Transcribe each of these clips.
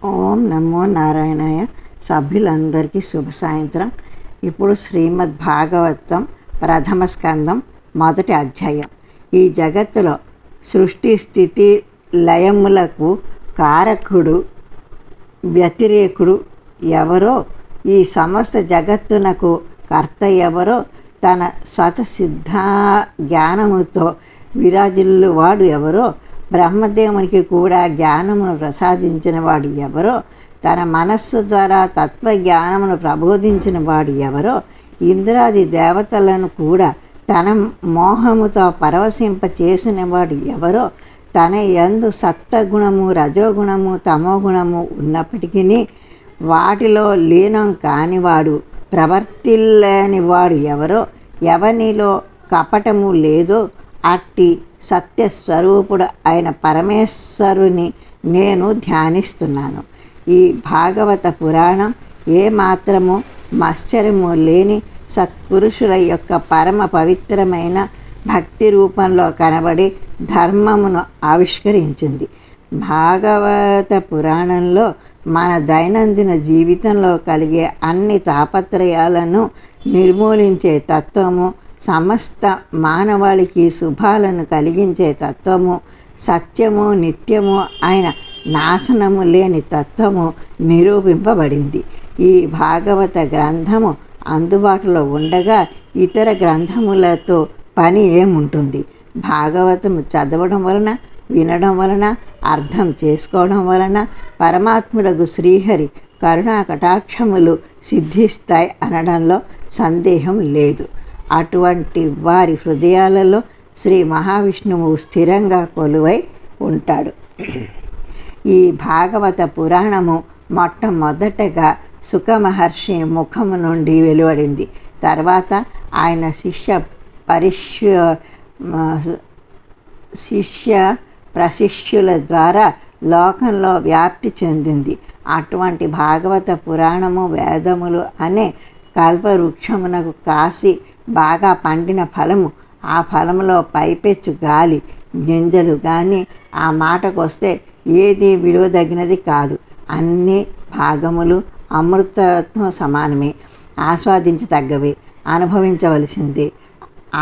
ఓం నమో నారాయణాయ. సభ్యులందరికీ శుభ సాయంత్రం. ఇప్పుడు శ్రీమద్ భాగవతం ప్రథమ స్కందం మొదటి అధ్యాయం. ఈ జగత్తులో సృష్టి స్థితి లయములకు కారకుడు వ్యతిరేకుడు ఎవరో, ఈ సమస్త జగత్తునకు కర్త ఎవరో, తన స్వతసిద్ధ జ్ఞానముతో విరాజిల్లు వాడు ఎవరో, బ్రహ్మదేవునికి కూడా జ్ఞానమును ప్రసాదించిన వాడు ఎవరో, తన మనస్సు ద్వారా తత్వజ్ఞానమును ప్రబోధించిన వాడు ఎవరో, ఇంద్రాది దేవతలను కూడా తన మోహముతో పరవశింప చేసిన వాడు ఎవరో, తన యందు సత్వగుణము రజోగుణము తమోగుణము ఉన్నప్పటికీ వాటిలో లీనం కానివాడు ప్రవర్తిల్లేని వాడు ఎవరో, ఎవనిలో కపటము లేదో అట్టి సత్యస్వరూపుడు అయిన పరమేశ్వరుని నేను ధ్యానిస్తున్నాను. ఈ భాగవత పురాణం ఏమాత్రము మత్సరము లేని సత్పురుషుల యొక్క పరమ పవిత్రమైన భక్తి రూపంలో కనబడి ధర్మమును ఆవిష్కరించింది. భాగవత పురాణంలో మన దైనందిన జీవితంలో కలిగే అన్ని తాపత్రయాలను నిర్మూలించే తత్వము, సమస్త మానవాళికి శుభాలను కలిగించే తత్వము, సత్యము నిత్యము అయిన నాశనము లేని తత్వము నిరూపింపబడింది. ఈ భాగవత గ్రంథము అందుబాటులో ఉండగా ఇతర గ్రంథములతో పని ఏముంటుంది? భాగవతము చదవడం వలన, వినడం వలన, అర్థం చేసుకోవడం వలన పరమాత్ముడగు శ్రీహరి కరుణా కటాక్షములు సిద్ధిస్తాయి అనడంలో సందేహం లేదు. అటువంటి వారి హృదయాలలో శ్రీ మహావిష్ణువు స్థిరంగా కొలువై ఉంటాడు. ఈ భాగవత పురాణము మొట్టమొదటగా సుఖమహర్షి ముఖము నుండి వెలువడింది. తర్వాత ఆయన శిష్య ప్రశిష్యుల ద్వారా లోకంలో వ్యాప్తి చెందింది. అటువంటి భాగవత పురాణము వేదములు అనే కల్పవృక్షమునకు కాసి బాగా పండిన ఫలము, ఆ ఫలములో పైపెచ్చు గాలి గింజలు కానీ ఆ మాటకొస్తే ఏది విడువదగినది కాదు. అన్ని భాగములు అమృతత్వం సమానమే, ఆస్వాదించతగ్గవే, అనుభవించవలసిందే,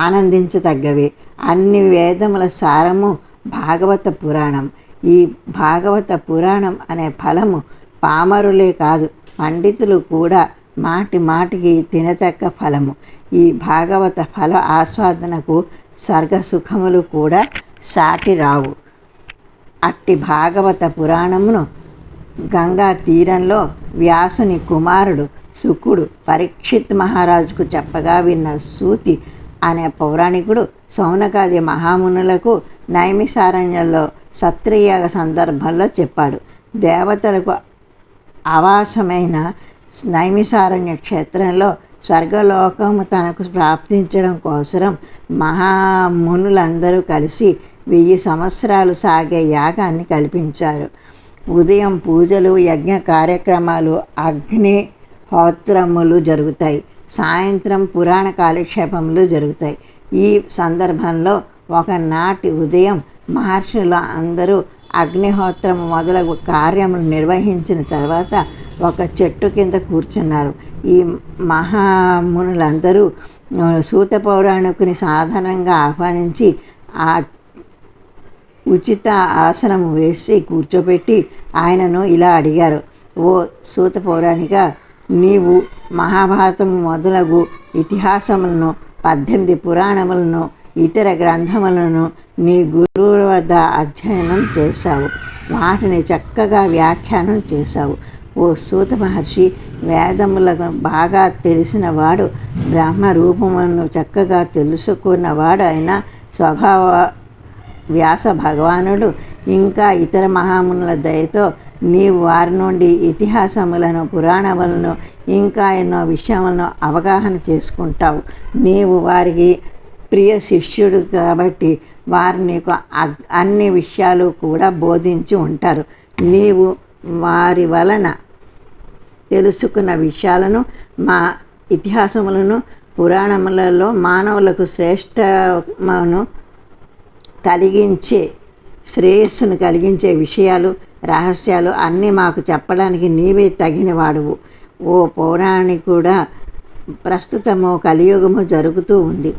ఆనందించతగ్గవే. అన్ని వేదముల సారము భాగవత పురాణం. ఈ భాగవత పురాణం అనే ఫలము పామరులే కాదు, పండితులు కూడా మాటి మాటికి తినతక్క ఫలము. ఈ భాగవత ఫల ఆస్వాదనకు స్వర్గసుఖములు కూడా సాటి రావు. అట్టి భాగవత పురాణమును గంగా తీరంలో వ్యాసుని కుమారుడు శుకుడు పరీక్షిత్ మహారాజుకు చెప్పగా విన్న సూతి అనే పౌరాణికుడు శౌనకాది మహామునులకు నైమిసారణ్యంలో సత్రయాగ సందర్భంలో చెప్పాడు. దేవతలకు ఆవాసమైన నైమిసారణ్య క్షేత్రంలో స్వర్గలోకము తనకు ప్రాప్తించడం కోసం మహామునులందరూ కలిసి 1000 సంవత్సరాలు సాగే యాగాన్ని కల్పించారు. ఉదయం పూజలు, యజ్ఞ కార్యక్రమాలు, అగ్నిహోత్రములు జరుగుతాయి. సాయంత్రం పురాణ కాలక్షేపములు జరుగుతాయి. ఈ సందర్భంలో ఒకనాటి ఉదయం మహర్షులు అందరూ అగ్నిహోత్రము మొదలగు కార్యములు నిర్వహించిన తర్వాత ఒక చెట్టు కింద కూర్చున్నారు. ఈ మహామునులందరూ సూత పౌరాణికుని సాధారణంగా ఆహ్వానించి ఆ ఉచిత ఆసనము వేసి కూర్చోబెట్టి ఆయనను ఇలా అడిగారు: ఓ సూత పౌరాణిక, నీవు మహాభారతం మొదలగు ఇతిహాసములను, 18 పురాణములను, ఇతర గ్రంథములను నీ గురువుల వద్ద అధ్యయనం చేశావు. వాటిని చక్కగా వ్యాఖ్యానం చేశావు. ఓ సూత మహర్షి, వేదములకు బాగా తెలిసినవాడు, బ్రహ్మ రూపములను చక్కగా తెలుసుకున్నవాడు అయిన స్వభావ వ్యాస భగవానుడు ఇంకా ఇతర మహామునుల దయతో నీవు వారి నుండి ఇతిహాసములను, పురాణములను, ఇంకా ఎన్నో విషయములను అవగాహన చేసుకుంటావు. నీవు వారికి ప్రియ శిష్యుడు కాబట్టి వారు నీకు అన్ని విషయాలు కూడా బోధించి ఉంటారు. నీవు వారి వలన తెలుసుకున్న విషయాలను, మా ఇతిహాసములను, పురాణములలో మానవులకు శ్రేష్టమును కలిగించే శ్రేయస్సును కలిగించే విషయాలు, రహస్యాలు అన్నీ మాకు చెప్పడానికి నీవే తగినవాడువు. ఓ పౌరాణికుడా, ప్రస్తుతము కలియుగము జరుగుతూ ఉంది.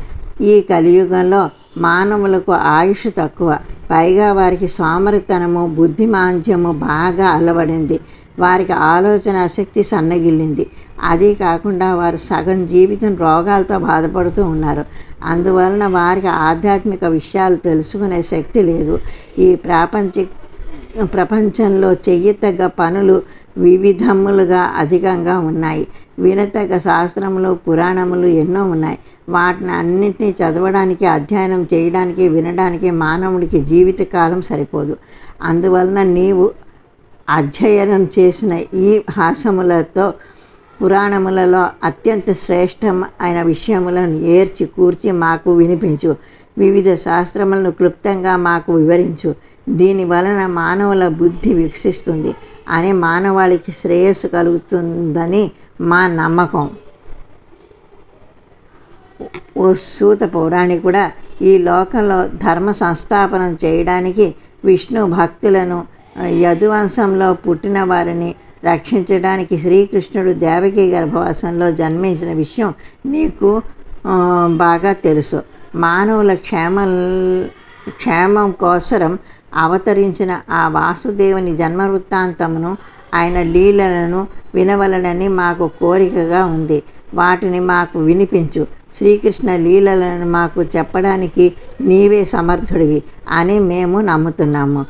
ఈ కలియుగంలో మానవులకు ఆయుష్ తక్కువ, పైగా వారికి సోమరితనము, బుద్ధిమాంద్యము బాగా అలవడింది. వారికి ఆలోచన శక్తి సన్నగిల్లింది. అదీ కాకుండా వారు సగం జీవితం రోగాలతో బాధపడుతూ ఉన్నారు. అందువలన వారికి ఆధ్యాత్మిక విషయాలు తెలుసుకునే శక్తి లేదు. ఈ ప్రపంచంలో చెయ్యతగ్గ పనులు వివిధములుగా అధికంగా ఉన్నాయి. వినతగ్గ శాస్త్రములు, పురాణములు ఎన్నో ఉన్నాయి. వాటిని అన్నింటినీ చదవడానికి, అధ్యయనం చేయడానికి, వినడానికి మానవుడికి జీవితకాలం సరిపోదు. అందువలన నీవు అధ్యయనం చేసిన ఈ భాషములతో పురాణములలో అత్యంత శ్రేష్టం అయిన విషయములను ఏర్చి కూర్చి మాకు వినిపించు. వివిధ శాస్త్రములను క్లుప్తంగా మాకు వివరించు. దీని వలన మానవుల బుద్ధి వికసిస్తుంది అని, మానవాళికి శ్రేయస్సు కలుగుతుందని మా నమ్మకం. ఓ సూత పౌరాణికుడా, ఈ లోకంలో ధర్మ సంస్థాపనం చేయడానికి, విష్ణు భక్తులను, యదువంశంలో పుట్టిన వారిని రక్షించడానికి శ్రీకృష్ణుడు దేవకీ గర్భవాసంలో జన్మించిన విషయం నీకు బాగా తెలుసు. మానవుల క్షేమం కోసరం అవతరించిన ఆ వాసుదేవుని జన్మ వృత్తాంతమును, ఆయన లీలలను వినవలనని మాకు కోరికగా ఉంది. వాటిని మాకు వినిపించు. శ్రీకృష్ణ లీలలను మాకు చెప్పడానికి నీవే సమర్థుడివి అని మేము నమ్ముతున్నాము.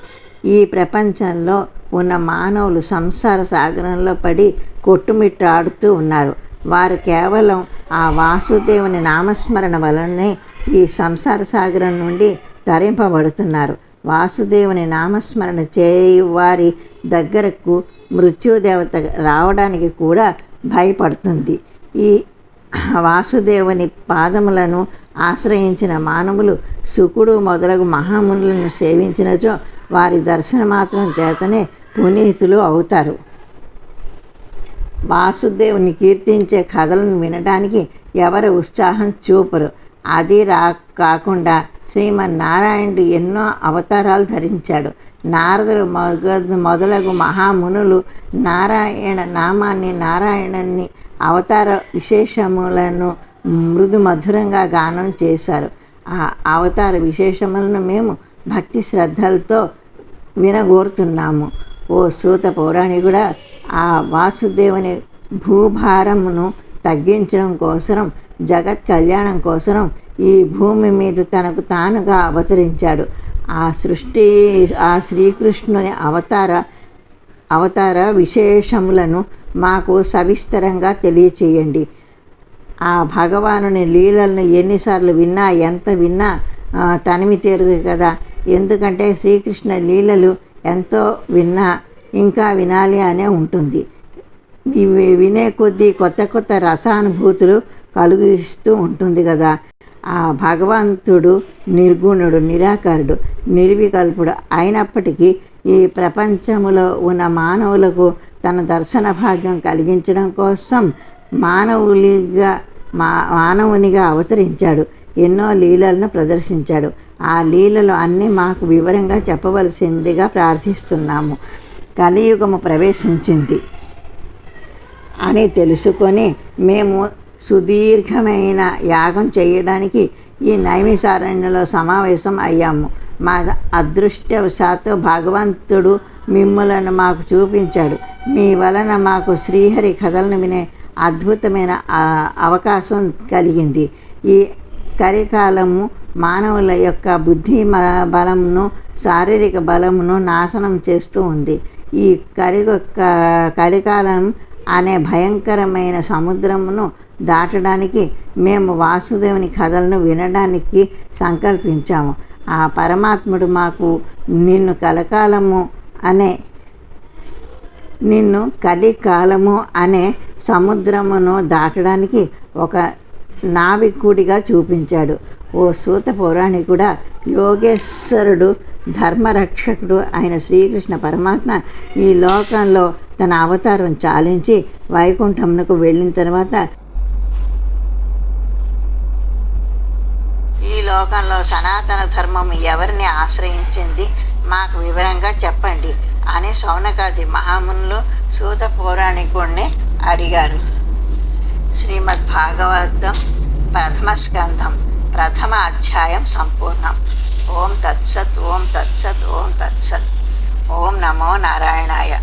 ఈ ప్రపంచంలో ఉన్న మానవులు సంసార సాగరంలో పడి కొట్టుమిట్టాడుతూ ఉన్నారు. వారు కేవలం ఆ వాసుదేవుని నామస్మరణ వలనే ఈ సంసార సాగరం నుండి తరింపబడుతున్నారు. వాసుదేవుని నామస్మరణ చేయు వారి దగ్గరకు మృత్యుదేవత రావడానికి కూడా భయపడుతుంది. ఈ వాసుదేవుని పాదములను ఆశ్రయించిన మానవులు శుకుడు మొదలగు మహామునులను సేవించినచో వారి దర్శన మాత్రం చేతనే పునీతులు అవుతారు. వాసుదేవుని కీర్తించే కథలను వినడానికి ఎవరు ఉత్సాహం చూపరు. అది కాకుండా శ్రీమన్నారాయణుడు ఎన్నో అవతారాలు ధరించాడు. నారదుడు మొదలగు మహామునులు నారాయణ నామాన్ని, నారాయణుని అవతార విశేషములను మృదు మధురంగా గానం చేశారు. ఆ అవతార విశేషములను మేము భక్తి శ్రద్ధలతో వినగోరుతున్నాము. ఓ సూత పౌరాణికుడా, ఆ వాసుదేవుని భూభారమును తగ్గించడం కోసరం, జగత్ కళ్యాణం కోసరం ఈ భూమి మీద తనకు తానుగా అవతరించాడు. ఆ శ్రీకృష్ణుని అవతార విశేషములను మాకు సవిస్తరంగా తెలియచేయండి. ఆ భగవానుని లీలలను ఎన్నిసార్లు విన్నా, ఎంత విన్నా తనివి తీరదు కదా. ఎందుకంటే శ్రీకృష్ణ లీలలు ఎంతో విన్నా ఇంకా వినాలి అనే ఉంటుంది. ఇవి వినే కొద్దీ కొత్త కొత్త రసానుభూతులు కలిగిస్తూ ఉంటుంది కదా. ఆ భగవంతుడు నిర్గుణుడు, నిరాకారుడు, నిర్వికల్పుడు అయినప్పటికీ ఈ ప్రపంచములో ఉన్న మానవులకు తన దర్శన భాగ్యం కలిగించడం కోసం మానవునిగా అవతరించాడు. ఎన్నో లీలలను ప్రదర్శించాడు. ఆ లీలలు అన్నీ మాకు వివరంగా చెప్పవలసిందిగా ప్రార్థిస్తున్నాము. కలియుగము ప్రవేశించింది అని తెలుసుకొని మేము సుదీర్ఘమైన యాగం చేయడానికి ఈ నైమిసారణ్యంలో సమావేశం అయ్యాము. మా అదృష్టవశాత్తు భగవంతుడు మిమ్ములను మాకు చూపించాడు. మీ వలన మాకు శ్రీహరి కథలను వినే అద్భుతమైన అవకాశం కలిగింది. ఈ కలికాలము మానవుల యొక్క బుద్ధి బలమును, శారీరక బలమును నాశనం చేస్తూ ఉంది. ఈ కలికాలం అనే భయంకరమైన సముద్రమును దాటడానికి మేము వాసుదేవుని కథలను వినడానికి సంకల్పించాము. ఆ పరమాత్ముడు మాకు నిన్ను కలికాలము అనే సముద్రమును దాటడానికి ఒక నావికుడిగా చూపించాడు. ఓ సూత పౌరాణికుడా, యోగేశ్వరుడు, ధర్మరక్షకుడు అయిన శ్రీకృష్ణ పరమాత్మ ఈ లోకంలో తన అవతారం చాలించి వైకుంఠమునకు వెళ్ళిన తర్వాత ఈ లోకంలో సనాతన ధర్మం ఎవరిని ఆశ్రయించింది, మాకు వివరంగా చెప్పండి అని శౌనకాది మహామునులు సూత పౌరాణికుణ్ణి అడిగారు. శ్రీమద్ భాగవతం ప్రథమ స్కంధం ప్రథమ అధ్యాయం సంపూర్ణం. ఓం తత్సత్ ఓం తత్సత్ ఓం తత్సత్. ఓం నమో నారాయణాయ.